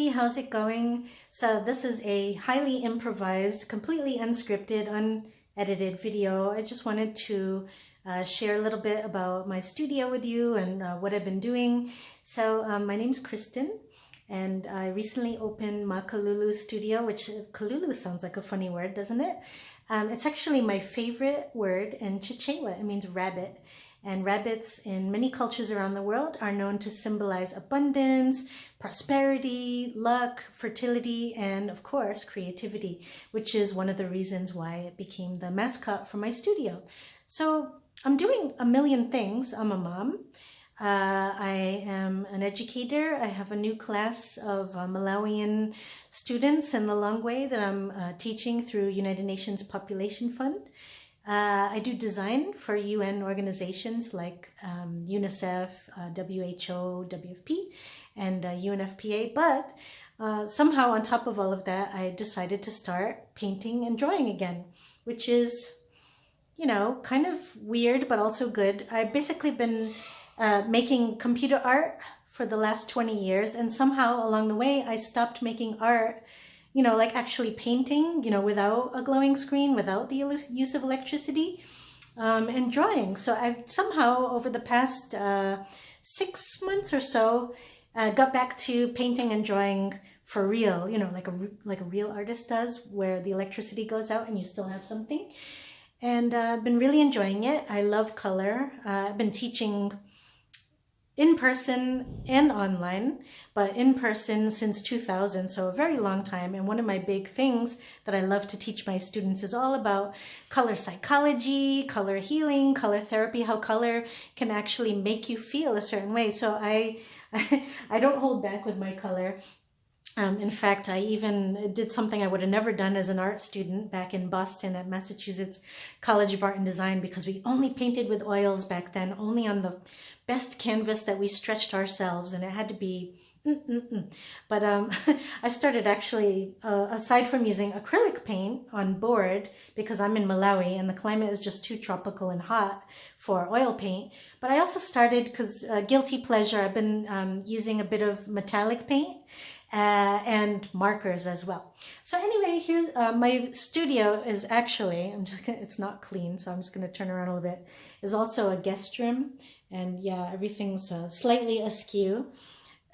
everybody, how's it going? So this is a highly improvised, completely unscripted, unedited video. I just wanted to share a little bit about my studio with you and what I've been doing. So my name's Kristen, and I recently opened my Kalulu studio, which Kalulu sounds like a funny word, doesn't it? It's actually my favorite word in Chichewa. It means rabbit. And rabbits in many cultures around the world are known to symbolize abundance, prosperity, luck, fertility, and of course, creativity, which is one of the reasons why it became the mascot for my studio. So I'm doing a million things. I'm a mom. I am an educator. I have a new class of Malawian students in the Longway that I'm teaching through United Nations Population Fund. I do design for UN organizations like UNICEF, WHO, WFP, and UNFPA. But somehow on top of all of that, I decided to start painting and drawing again, which is, you know, kind of weird, but also good. I've basically been making computer art for the last 20 years. And somehow along the way, I stopped making art, you know, like actually painting, you know, without a glowing screen, without the use of electricity, and drawing. So I've somehow over the past 6 months or so got back to painting and drawing for real, you know, like a real artist does, where the electricity goes out and you still have something. And I've been really enjoying it. I love color. I've been teaching in person and online, but in person since 2000, so a very long time. And one of my big things that I love to teach my students is all about color psychology, color healing, color therapy, how color can actually make you feel a certain way. So I don't hold back with my color. In fact, I even did something I would have never done as an art student back in Boston at Massachusetts College of Art and Design, because we only painted with oils back then, only on the best canvas that we stretched ourselves, and it had to be But I started actually, aside from using acrylic paint on board, because I'm in Malawi and the climate is just too tropical and hot for oil paint, but I also started, because guilty pleasure, I've been using a bit of metallic paint and markers as well. So anyway, here's my studio is actually, it's not clean, so I'm just going to turn around a little bit, is also a guest room. And yeah, everything's slightly askew.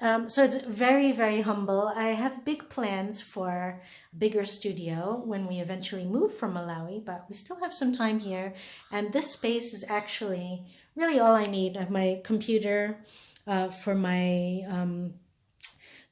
So it's very, very humble. I have big plans for a bigger studio when we eventually move from Malawi, but we still have some time here. And this space is actually really all I need. I have my computer for my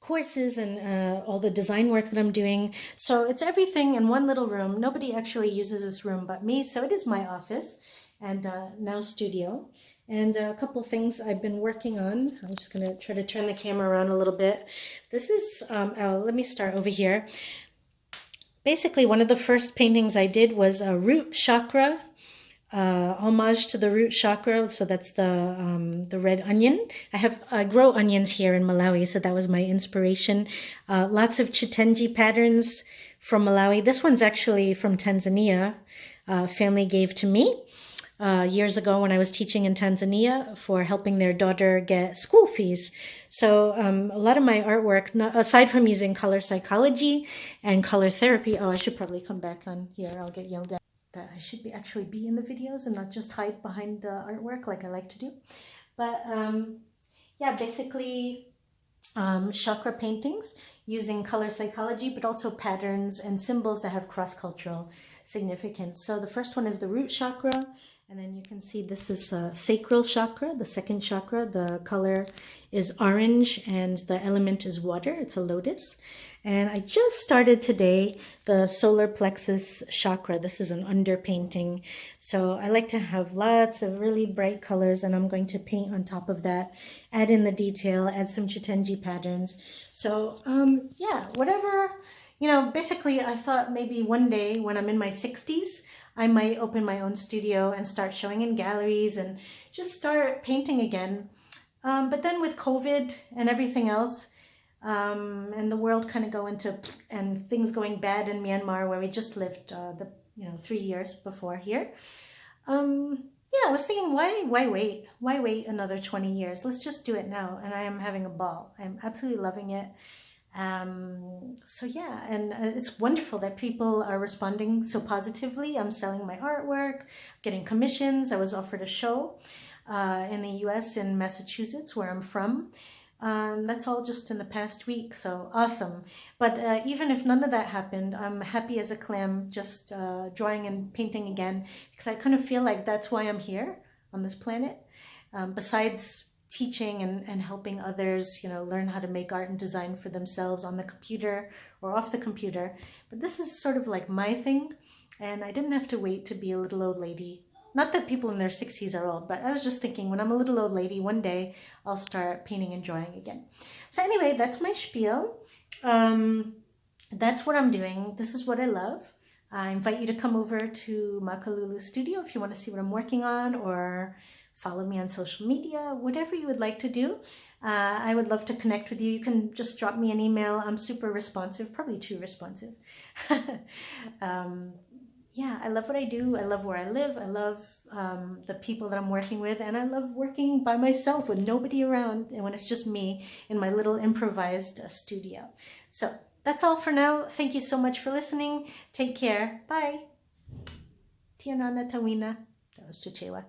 courses and all the design work that I'm doing. So it's everything in one little room. Nobody actually uses this room but me. So it is my office and now studio. And a couple things I've been working on. I'm just going to try to turn the camera around a little bit. This is, let me start over here. Basically, one of the first paintings I did was a root chakra, homage to the root chakra. So that's the red onion. I grow onions here in Malawi, so that was my inspiration. Lots of chitenji patterns from Malawi. This one's actually from Tanzania. Family gave to me years ago when I was teaching in Tanzania for helping their daughter get school fees. So a lot of my artwork, aside from using color psychology and color therapy, I should probably come back on here. I'll get yelled at. That I should actually be in the videos and not just hide behind the artwork like I like to do. But yeah, basically chakra paintings using color psychology, but also patterns and symbols that have cross-cultural significance. So the first one is the root chakra. And then you can see this is sacral chakra, the second chakra. The color is orange and the element is water. It's a lotus. And I just started today the solar plexus chakra. This is an underpainting. So I like to have lots of really bright colors, and I'm going to paint on top of that, add in the detail, add some chitenji patterns. So yeah, whatever, you know, basically I thought maybe one day when I'm in my 60s, I might open my own studio and start showing in galleries and just start painting again. But then with COVID and everything else, and the world kind of and things going bad in Myanmar, where we just lived 3 years before here. Yeah, I was thinking, why wait? Why wait another 20 years? Let's just do it now. And I am having a ball. I'm absolutely loving it. So yeah, and it's wonderful that people are responding so positively. I'm selling my artwork, getting commissions. I was offered a show in the US, in Massachusetts, where I'm from. That's all just in the past week, so awesome. But even if none of that happened, I'm happy as a clam, just drawing and painting again, because I kind of feel like that's why I'm here on this planet. Besides teaching and helping others, you know, learn how to make art and design for themselves on the computer or off the computer. But this is sort of like my thing, and I didn't have to wait to be a little old lady. Not that people in their 60s are old, but I was just thinking when I'm a little old lady, one day I'll start painting and drawing again. So anyway, that's my spiel. That's what I'm doing. This is what I love. I invite you to come over to Makalulu Studio if you want to see what I'm working on, or follow me on social media, whatever you would like to do. I would love to connect with you. You can just drop me an email. I'm super responsive, probably too responsive. Yeah, I love what I do. I love where I live. I love the people that I'm working with, and I love working by myself with nobody around, and when it's just me in my little improvised studio. So that's all for now. Thank you so much for listening. Take care. Bye. Tia Nana Tawina. That was Chuchewa.